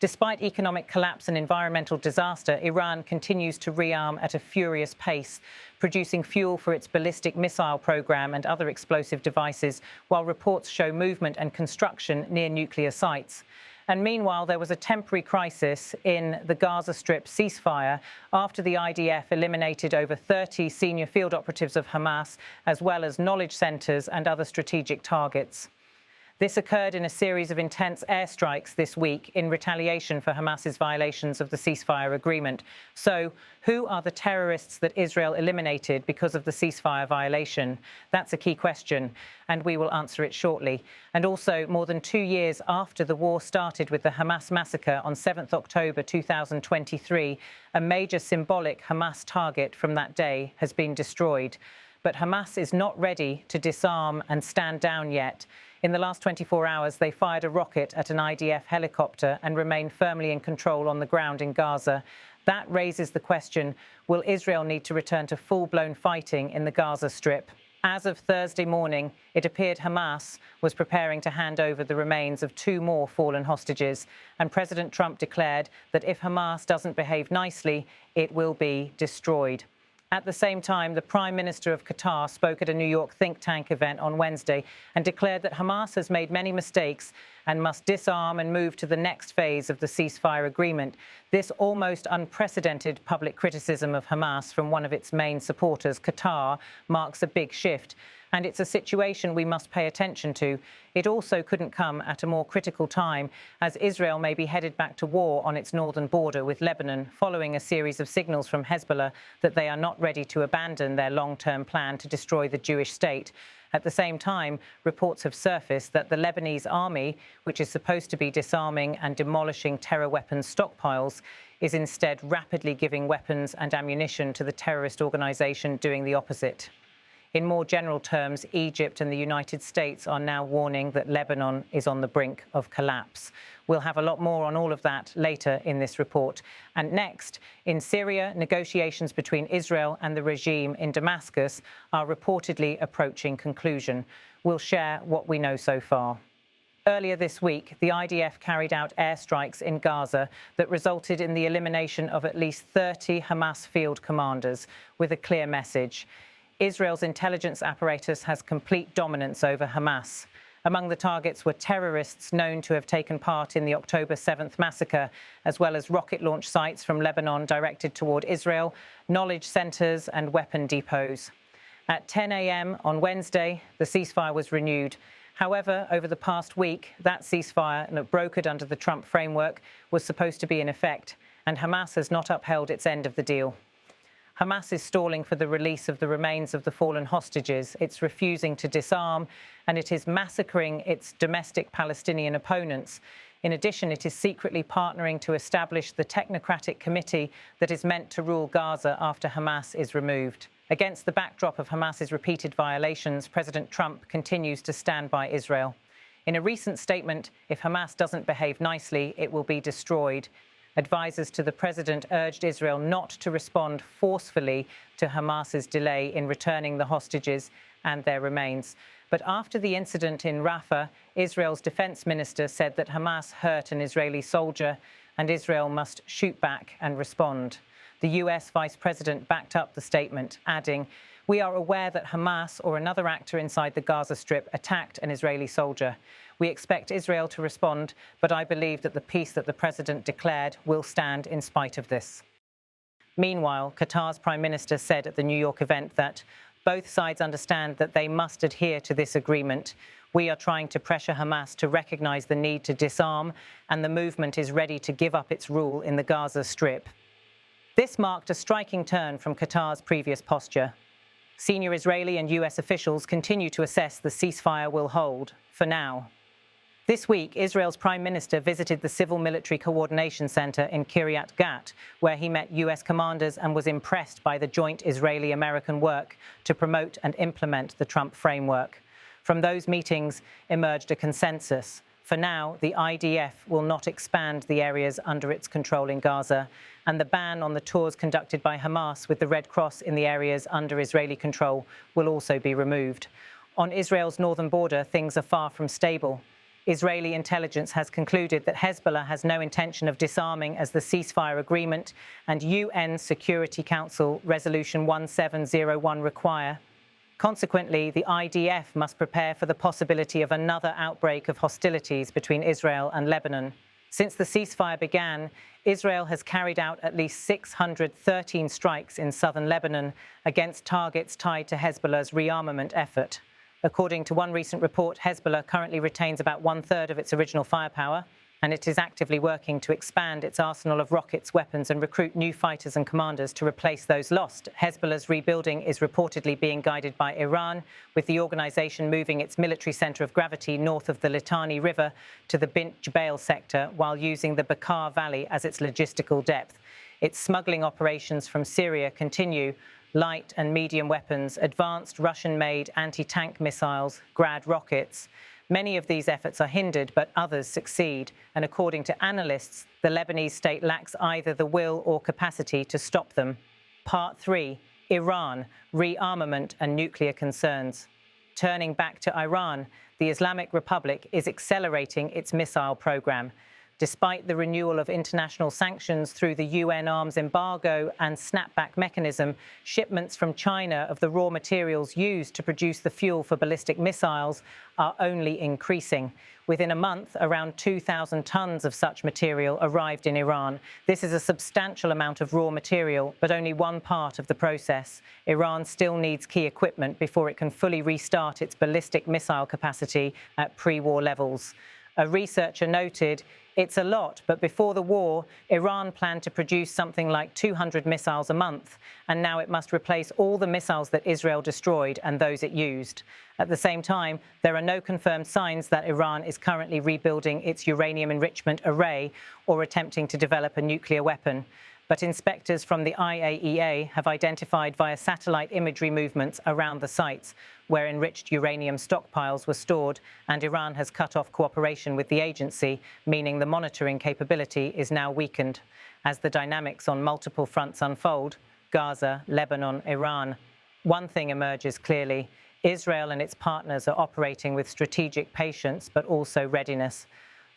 Despite economic collapse and environmental disaster, Iran continues to rearm at a furious pace, producing fuel for its ballistic missile program and other explosive devices, while reports show movement and construction near nuclear sites. And meanwhile, there was a temporary crisis in the Gaza Strip ceasefire after the IDF eliminated over 30 senior field operatives of Hamas, as well as knowledge centers and other strategic targets. This occurred in a series of intense airstrikes this week in retaliation for Hamas's violations of the ceasefire agreement. So, who are the terrorists that Israel eliminated because of the ceasefire violation? That's a key question, and we will answer it shortly. And also, more than 2 years after the war started with the Hamas massacre on 7th October 2023, a major symbolic Hamas target from that day has been destroyed. But Hamas is not ready to disarm and stand down yet. In the last 24 hours, they fired a rocket at an IDF helicopter and remain firmly in control on the ground in Gaza. That raises the question, will Israel need to return to full-blown fighting in the Gaza Strip? As of Thursday morning, it appeared Hamas was preparing to hand over the remains of 2 more fallen hostages, and President Trump declared that if Hamas doesn't behave nicely, it will be destroyed. At the same time, the Prime Minister of Qatar spoke at a New York think tank event on Wednesday and declared that Hamas has made many mistakes and must disarm and move to the next phase of the ceasefire agreement. This almost unprecedented public criticism of Hamas from one of its main supporters, Qatar, marks a big shift. And it's a situation we must pay attention to. It also couldn't come at a more critical time, as Israel may be headed back to war on its northern border with Lebanon, following a series of signals from Hezbollah that they are not ready to abandon their long-term plan to destroy the Jewish state. At the same time, reports have surfaced that the Lebanese army, which is supposed to be disarming and demolishing terror weapons stockpiles, is instead rapidly giving weapons and ammunition to the terrorist organization, doing the opposite. In more general terms, Egypt and the United States are now warning that Lebanon is on the brink of collapse. We'll have a lot more on all of that later in this report. And next, in Syria, negotiations between Israel and the regime in Damascus are reportedly approaching conclusion. We'll share what we know so far. Earlier this week, the IDF carried out airstrikes in Gaza that resulted in the elimination of at least 30 Hamas field commanders, with a clear message. Israel's intelligence apparatus has complete dominance over Hamas. Among the targets were terrorists known to have taken part in the October 7th massacre, as well as rocket launch sites from Lebanon directed toward Israel, knowledge centers and weapon depots. At 10 a.m. on Wednesday, the ceasefire was renewed. However, over the past week, that ceasefire, brokered under the Trump framework, was supposed to be in effect, and Hamas has not upheld its end of the deal. Hamas is stalling for the release of the remains of the fallen hostages. It's refusing to disarm, and it is massacring its domestic Palestinian opponents. In addition, it is secretly partnering to establish the technocratic committee that is meant to rule Gaza after Hamas is removed. Against the backdrop of Hamas's repeated violations, President Trump continues to stand by Israel. In a recent statement, if Hamas doesn't behave nicely, it will be destroyed. Advisors to the president urged Israel not to respond forcefully to Hamas's delay in returning the hostages and their remains. But after the incident in Rafah, Israel's defense minister said that Hamas hurt an Israeli soldier and Israel must shoot back and respond. The US vice president backed up the statement, adding, "We are aware that Hamas or another actor inside the Gaza Strip attacked an Israeli soldier. We expect Israel to respond, but I believe that the peace that the president declared will stand in spite of this." Meanwhile, Qatar's prime minister said at the New York event that both sides understand that they must adhere to this agreement. We are trying to pressure Hamas to recognize the need to disarm, and the movement is ready to give up its rule in the Gaza Strip. This marked a striking turn from Qatar's previous posture. Senior Israeli and US officials continue to assess the ceasefire will hold, for now. This week, Israel's Prime Minister visited the Civil Military Coordination Center in Kiryat Gat, where he met US commanders and was impressed by the joint Israeli-American work to promote and implement the Trump framework. From those meetings emerged a consensus. For now, the IDF will not expand the areas under its control in Gaza, and the ban on the tours conducted by Hamas with the Red Cross in the areas under Israeli control will also be removed. On Israel's northern border, things are far from stable. Israeli intelligence has concluded that Hezbollah has no intention of disarming as the ceasefire agreement and UN Security Council Resolution 1701 require. Consequently, the IDF must prepare for the possibility of another outbreak of hostilities between Israel and Lebanon. Since the ceasefire began, Israel has carried out at least 613 strikes in southern Lebanon against targets tied to Hezbollah's rearmament effort. According to one recent report, Hezbollah currently retains about one-third of its original firepower, and it is actively working to expand its arsenal of rockets, weapons, and recruit new fighters and commanders to replace those lost. Hezbollah's rebuilding is reportedly being guided by Iran, with the organization moving its military center of gravity north of the Litani River to the Bint Jbeil sector, while using the Beqaa Valley as its logistical depth. Its smuggling operations from Syria continue. Light and medium weapons, advanced Russian-made anti-tank missiles, Grad rockets. Many of these efforts are hindered, but others succeed. And according to analysts, the Lebanese state lacks either the will or capacity to stop them. Part 3. Iran, rearmament and nuclear concerns. Turning back to Iran, the Islamic Republic is accelerating its missile program. Despite the renewal of international sanctions through the UN arms embargo and snapback mechanism, shipments from China of the raw materials used to produce the fuel for ballistic missiles are only increasing. Within a month, around 2,000 tons of such material arrived in Iran. This is a substantial amount of raw material, but only one part of the process. Iran still needs key equipment before it can fully restart its ballistic missile capacity at pre-war levels. A researcher noted, "It's a lot, but before the war, Iran planned to produce something like 200 missiles a month, and now it must replace all the missiles that Israel destroyed and those it used." At the same time, there are no confirmed signs that Iran is currently rebuilding its uranium enrichment array or attempting to develop a nuclear weapon. But inspectors from the IAEA have identified via satellite imagery movements around the sites where enriched uranium stockpiles were stored, and Iran has cut off cooperation with the agency, meaning the monitoring capability is now weakened. As the dynamics on multiple fronts unfold, Gaza, Lebanon, Iran, one thing emerges clearly. Israel and its partners are operating with strategic patience, but also readiness.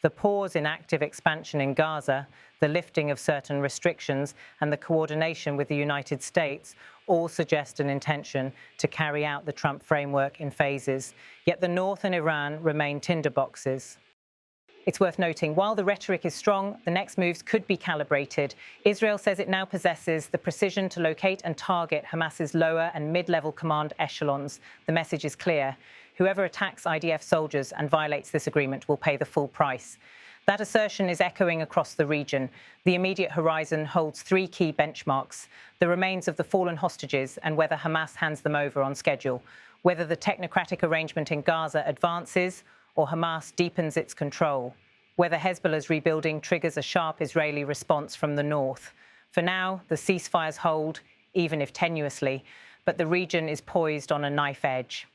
The pause in active expansion in Gaza, the lifting of certain restrictions, and the coordination with the United States all suggest an intention to carry out the Trump framework in phases. Yet the North and Iran remain tinderboxes. It's worth noting, while the rhetoric is strong, the next moves could be calibrated. Israel says it now possesses the precision to locate and target Hamas's lower and mid-level command echelons. The message is clear. Whoever attacks IDF soldiers and violates this agreement will pay the full price. That assertion is echoing across the region. The immediate horizon holds three key benchmarks: the remains of the fallen hostages and whether Hamas hands them over on schedule, whether the technocratic arrangement in Gaza advances or Hamas deepens its control, whether Hezbollah's rebuilding triggers a sharp Israeli response from the north. For now, the ceasefires hold, even if tenuously, but the region is poised on a knife edge.